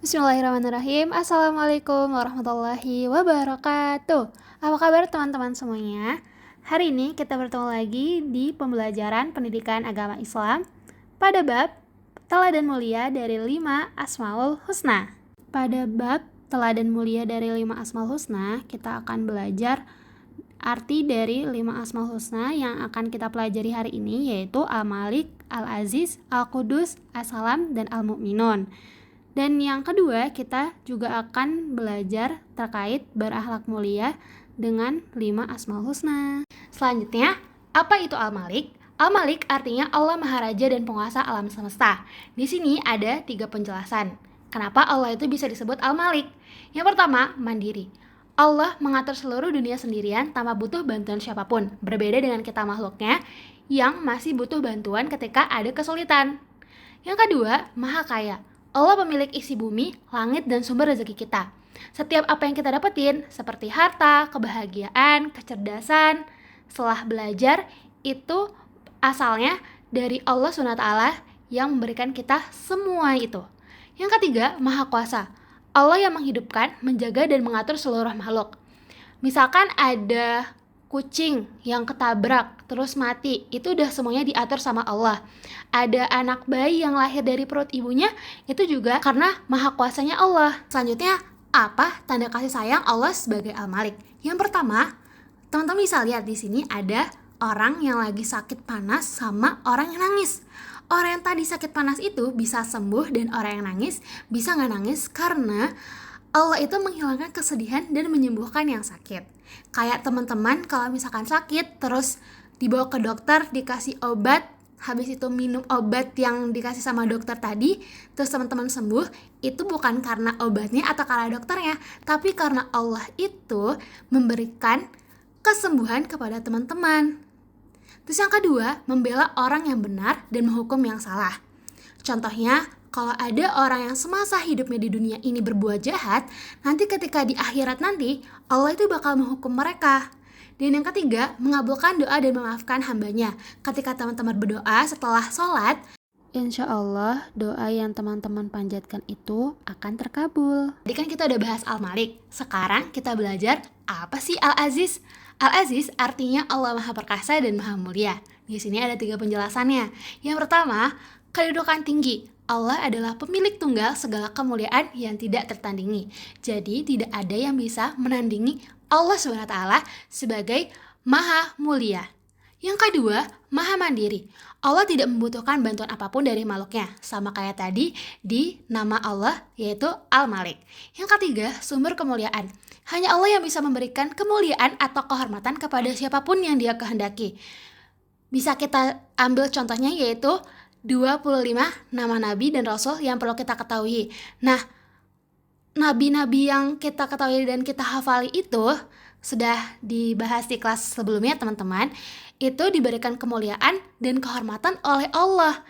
Bismillahirrahmanirrahim. Assalamualaikum warahmatullahi wabarakatuh. Apa kabar teman-teman semuanya? Hari ini kita bertemu lagi di pembelajaran pendidikan agama Islam pada bab teladan mulia dari 5 Asmaul Husna. Pada bab teladan mulia dari 5 Asmaul Husna, kita akan belajar arti dari 5 Asmaul Husna yang akan kita pelajari hari ini, yaitu Al-Malik, Al-Aziz, Al-Qudus, As-Salam, dan Al-Mu'minun. Dan yang kedua, kita juga akan belajar terkait berakhlak mulia dengan 5 Asmaul Husna. Selanjutnya, apa itu Al-Malik? Al-Malik artinya Allah Maharaja dan penguasa alam semesta. Di sini ada 3 penjelasan. Kenapa Allah itu bisa disebut Al-Malik? Yang pertama, mandiri. Allah mengatur seluruh dunia sendirian tanpa butuh bantuan siapapun. Berbeda dengan kita makhluknya yang masih butuh bantuan ketika ada kesulitan. Yang kedua, maha kaya. Allah pemilik isi bumi, langit, dan sumber rezeki kita. Setiap apa yang kita dapetin, seperti harta, kebahagiaan, kecerdasan, setelah belajar, itu asalnya dari Allah SWT yang memberikan kita semua itu. Yang ketiga, maha kuasa. Allah yang menghidupkan, menjaga, dan mengatur seluruh makhluk. Misalkan ada kucing yang ketabrak terus mati, itu udah semuanya diatur sama Allah. Ada anak bayi yang lahir dari perut ibunya, itu juga karena maha kuasanya Allah. Selanjutnya, apa tanda kasih sayang Allah sebagai Al-Malik? Yang pertama, teman-teman bisa lihat di sini ada orang yang lagi sakit panas sama orang yang nangis. Orang yang tadi sakit panas itu bisa sembuh, dan orang yang nangis bisa nggak nangis karena Allah itu menghilangkan kesedihan dan menyembuhkan yang sakit. Kayak teman-teman kalau misalkan sakit terus dibawa ke dokter, dikasih obat, habis itu minum obat yang dikasih sama dokter tadi, terus teman-teman sembuh, itu bukan karena obatnya atau karena dokternya, tapi karena Allah itu memberikan kesembuhan kepada teman-teman. Terus yang kedua, membela orang yang benar dan menghukum yang salah. Contohnya, kalau ada orang yang semasa hidupnya di dunia ini berbuat jahat, nanti ketika di akhirat nanti, Allah itu bakal menghukum mereka. Dan yang ketiga, mengabulkan doa dan memaafkan hambanya. Ketika teman-teman berdoa setelah sholat, insya Allah doa yang teman-teman panjatkan itu akan terkabul. Tadi kan kita udah bahas Al-Malik. Sekarang kita belajar apa sih Al-Aziz? Al-Aziz artinya Allah Maha Perkasa dan Maha Mulia. Di sini ada 3 penjelasannya. Yang pertama, kedudukan tinggi. Allah adalah pemilik tunggal segala kemuliaan yang tidak tertandingi. Jadi tidak ada yang bisa menandingi Allah SWT sebagai Maha Mulia. Yang kedua, Maha Mandiri. Allah tidak membutuhkan bantuan apapun dari makhluknya, sama kayak tadi di nama Allah, yaitu Al-Malik. Yang ketiga, sumber kemuliaan. Hanya Allah yang bisa memberikan kemuliaan atau kehormatan kepada siapapun yang Dia kehendaki. Bisa kita ambil contohnya, yaitu 25 nama nabi dan rasul yang perlu kita ketahui. Nah, nabi-nabi yang kita ketahui dan kita hafali itu sudah dibahas di kelas sebelumnya, teman-teman. Itu diberikan kemuliaan dan kehormatan oleh Allah.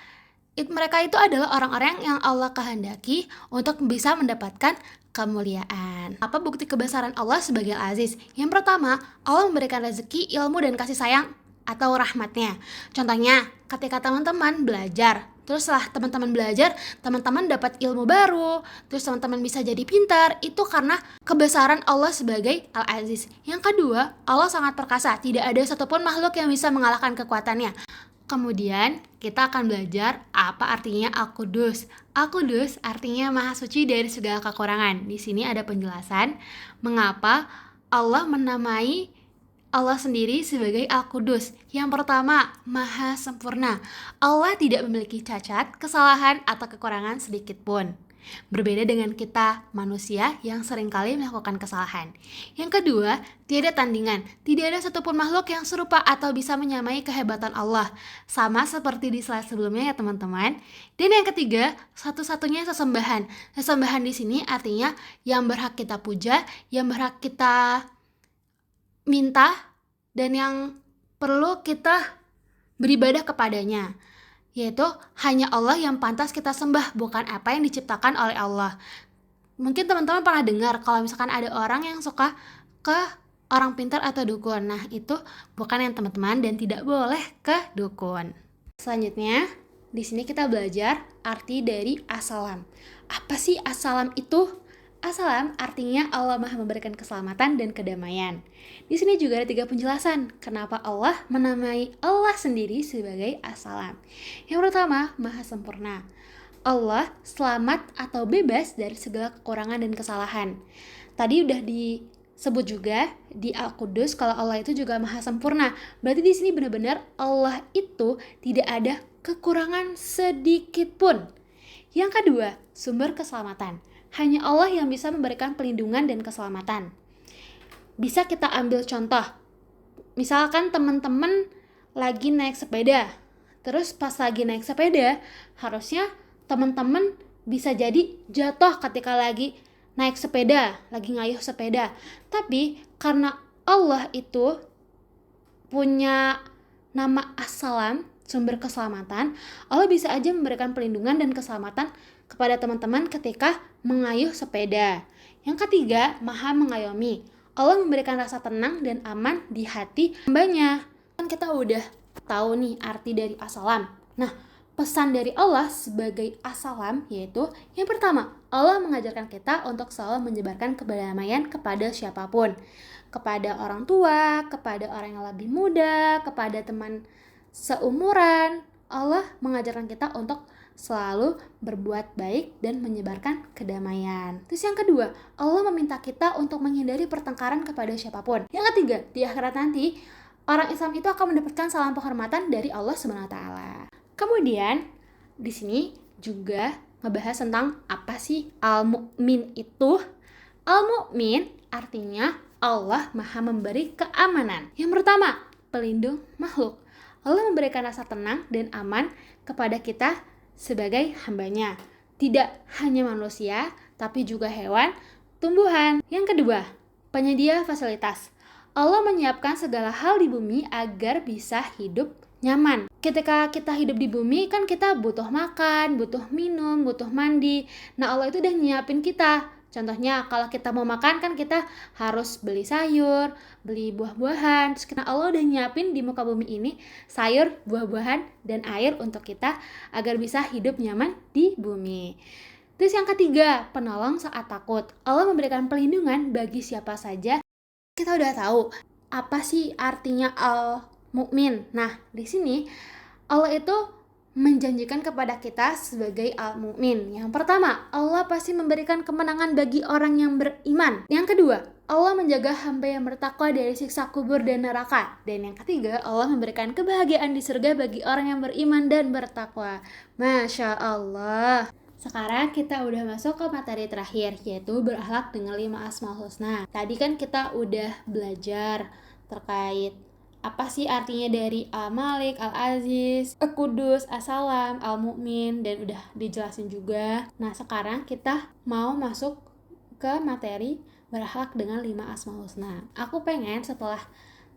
Mereka itu adalah orang-orang yang Allah kehendaki untuk bisa mendapatkan kemuliaan. Apa bukti kebesaran Allah sebagai Al-Aziz? Yang pertama, Allah memberikan rezeki, ilmu, dan kasih sayang atau rahmatnya. Contohnya, ketika teman-teman belajar, terus setelah teman-teman belajar, teman-teman dapat ilmu baru, terus teman-teman bisa jadi pintar, itu karena kebesaran Allah sebagai Al-Aziz. Yang kedua, Allah sangat perkasa, tidak ada satupun makhluk yang bisa mengalahkan kekuatannya. Kemudian kita akan belajar apa artinya Al-Qudus. Al-Qudus artinya maha suci dari segala kekurangan. Di sini ada penjelasan mengapa Allah menamai Allah sendiri sebagai Al-Qudus. Yang pertama, maha sempurna. Allah tidak memiliki cacat, kesalahan, atau kekurangan sedikit pun. Berbeda dengan kita manusia yang seringkali melakukan kesalahan. Yang kedua, tiada tandingan. Tidak ada satupun makhluk yang serupa atau bisa menyamai kehebatan Allah. Sama seperti di slide sebelumnya ya teman-teman. Dan yang ketiga, satu-satunya sesembahan. Sesembahan di sini artinya yang berhak kita puja, yang berhak kita minta, dan yang perlu kita beribadah kepadanya, yaitu hanya Allah yang pantas kita sembah, bukan apa yang diciptakan oleh Allah. Mungkin teman-teman pernah dengar kalau misalkan ada orang yang suka ke orang pintar atau dukun. Nah, itu bukan yang teman-teman dan tidak boleh ke dukun. Selanjutnya, di sini kita belajar arti dari As-Salam. Apa sih assalam itu? Assalam artinya Allah Maha memberikan keselamatan dan kedamaian. Di sini juga ada 3 penjelasan kenapa Allah menamai Allah sendiri sebagai assalam. Yang pertama, Maha sempurna. Allah selamat atau bebas dari segala kekurangan dan kesalahan. Tadi udah disebut juga di Al-Qudus kalau Allah itu juga Maha sempurna. Berarti di sini benar-benar Allah itu tidak ada kekurangan sedikit pun. Yang kedua, sumber keselamatan. Hanya Allah yang bisa memberikan pelindungan dan keselamatan. Bisa kita ambil contoh. Misalkan teman-teman lagi naik sepeda. Terus pas lagi naik sepeda, harusnya teman-teman bisa jadi jatuh ketika lagi naik sepeda, lagi ngayuh sepeda. Tapi karena Allah itu punya nama As-Salam, sumber keselamatan, Allah bisa aja memberikan pelindungan dan keselamatan kepada teman-teman ketika mengayuh sepeda. Yang ketiga, Maha mengayomi. Allah memberikan rasa tenang dan aman di hati hambanya. Kan kita udah tahu nih arti dari As-Salam. Nah, pesan dari Allah sebagai As-Salam yaitu yang pertama, Allah mengajarkan kita untuk selalu menyebarkan kedamaian kepada siapapun. Kepada orang tua, kepada orang yang lebih muda, kepada teman seumuran. Allah mengajarkan kita untuk selalu berbuat baik dan menyebarkan kedamaian. Terus yang kedua, Allah meminta kita untuk menghindari pertengkaran kepada siapapun. Yang ketiga, di akhirat nanti orang Islam itu akan mendapatkan salam penghormatan dari Allah SWT. Kemudian di sini juga ngebahas tentang apa sih Al-Mu'min itu. Al-Mu'min artinya Allah Maha memberi keamanan. Yang pertama, pelindung makhluk. Allah memberikan rasa tenang dan aman kepada kita sebagai hambanya. Tidak hanya manusia, tapi juga hewan, tumbuhan. Yang kedua, penyedia fasilitas. Allah menyiapkan segala hal di bumi agar bisa hidup nyaman. Ketika kita hidup di bumi kan kita butuh makan, butuh minum, butuh mandi. Nah Allah itu udah nyiapin kita. Contohnya kalau kita mau makan kan kita harus beli sayur, beli buah-buahan. Terus kita Allah udah nyiapin di muka bumi ini sayur, buah-buahan, dan air untuk kita agar bisa hidup nyaman di bumi. Terus yang ketiga, penolong saat takut. Allah memberikan perlindungan bagi siapa saja. Kita udah tahu apa sih artinya Al-Mu'min. Nah, di sini Allah itu menjanjikan kepada kita sebagai Al-Mu'min. Yang pertama, Allah pasti memberikan kemenangan bagi orang yang beriman. Yang kedua, Allah menjaga hamba yang bertakwa dari siksa kubur dan neraka. Dan yang ketiga, Allah memberikan kebahagiaan di surga bagi orang yang beriman dan bertakwa. Masya Allah. Sekarang kita udah masuk ke materi terakhir, yaitu berakhlak dengan 5 Asmaul Husna. Tadi kan kita udah belajar terkait apa sih artinya dari Al-Malik, Al-Aziz, Al-Qudus, As-Salam, Al-Mu'min, dan udah dijelasin juga. Nah sekarang kita mau masuk ke materi berakhlak dengan 5 Asmaul Husna. Aku pengen setelah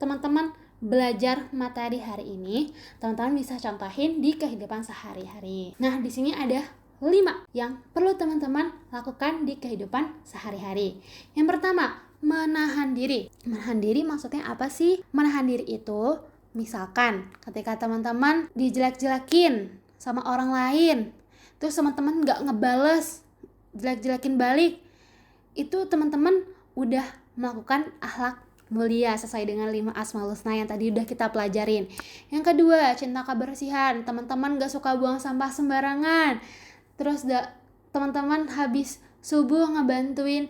teman-teman belajar materi hari ini, teman-teman bisa contohin di kehidupan sehari-hari. Nah di sini ada 5 yang perlu teman-teman lakukan di kehidupan sehari-hari. Yang pertama, menahan diri. Menahan diri maksudnya apa sih? Menahan diri itu misalkan ketika teman-teman dijelek-jelekin sama orang lain, terus teman-teman gak ngebales, jelek-jelekin balik, itu teman-teman udah melakukan akhlak mulia sesuai dengan 5 Asmaul Husna yang tadi udah kita pelajarin. Yang kedua, cinta kebersihan. Teman-teman gak suka buang sampah sembarangan. Terus teman-teman habis subuh ngebantuin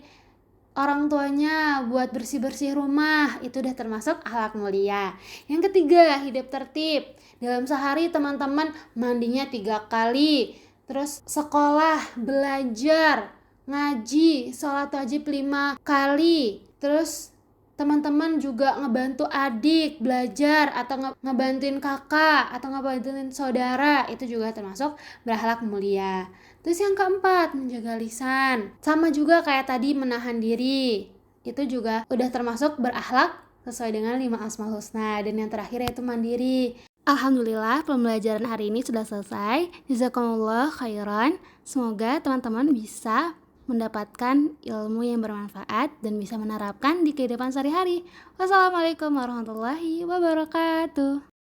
orang tuanya buat bersih-bersih rumah, itu udah termasuk akhlak mulia. Yang ketiga, hidup tertib. Dalam sehari teman-teman mandinya 3 kali. Terus sekolah, belajar, ngaji, sholat wajib 5 kali. Terus teman-teman juga ngebantu adik belajar atau ngebantuin kakak atau ngebantuin saudara, itu juga termasuk berakhlak mulia. Terus yang keempat, menjaga lisan. Sama juga kayak tadi menahan diri. Itu juga udah termasuk berakhlak sesuai dengan 5 Asmaul Husna. Dan yang terakhir yaitu mandiri. Alhamdulillah pembelajaran hari ini sudah selesai. Jazakumullah khairan. Semoga teman-teman bisa mendapatkan ilmu yang bermanfaat dan bisa menerapkan di kehidupan sehari-hari. Wassalamualaikum warahmatullahi wabarakatuh.